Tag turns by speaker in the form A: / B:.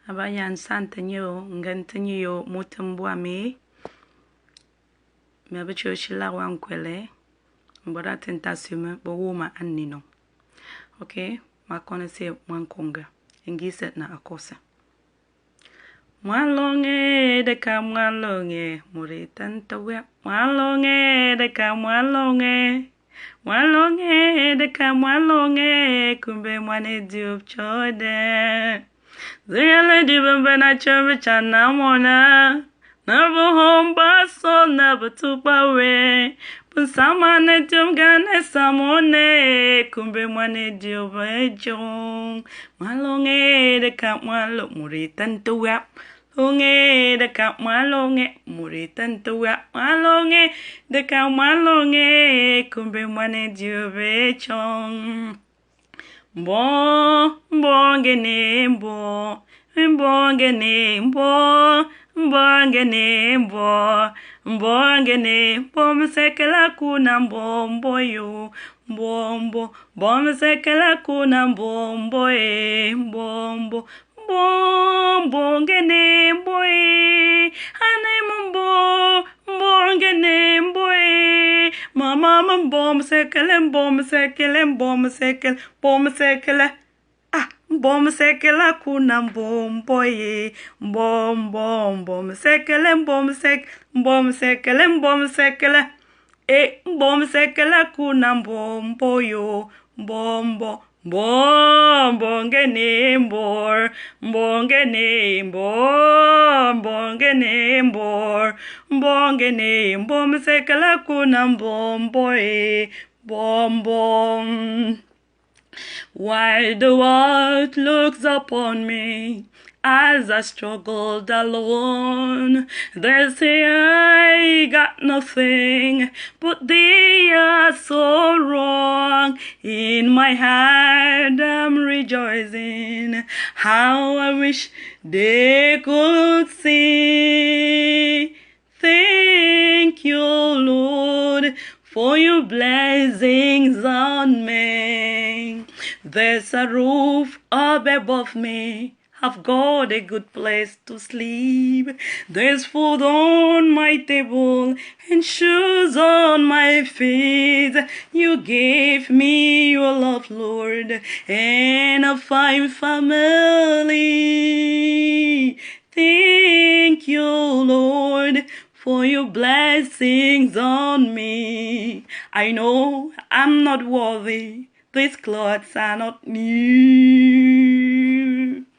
A: Abayan santa nyo ngante nyo mutambwa me abacho shila wankwele mbora tentasuma bowuma annino. Okay, makona se wankonga ingiset na akosa mwalonge deka mwalonge muri tantawe mwalonge deka mwalonge deka mwalonge kumbe mwane diop chode zele dibembe na chombe chana mona never home baso never tupawe Pusama ne gane samone kumbe mwane diop ejong mwalonge deka mwalo muri tantawe Longe deka mwalonge muri tantawe mwalonge deka mwalonge kumbe mwane diop chong Mbongene mbo mbongene mbo mbongene mbo msekela kuna mbombo yo mbombo msekela kuna mbombo mbombo mbongene mbo ane mbongene mbo mama msekele mbomsekela kuna mbombo mbomsekele mbomsekela kuna mbombo yo mbombo mbongene mbor mbongene mbor mbongene mbor mbongene mbomsekela kuna mbombo bombom. While the world looks upon me as I struggled alone, they say I got nothing, but they are so wrong. In my heart I'm rejoicing, how I wish they could see. Thank you, Lord, for your blessings on me. There's a roof up above me, I've got a good place to sleep. There's food on my table and shoes on my feet. You gave me your love, Lord, and a fine family. Thank you, Lord, for your blessings on me. I know I'm not worthy. These clothes are not new.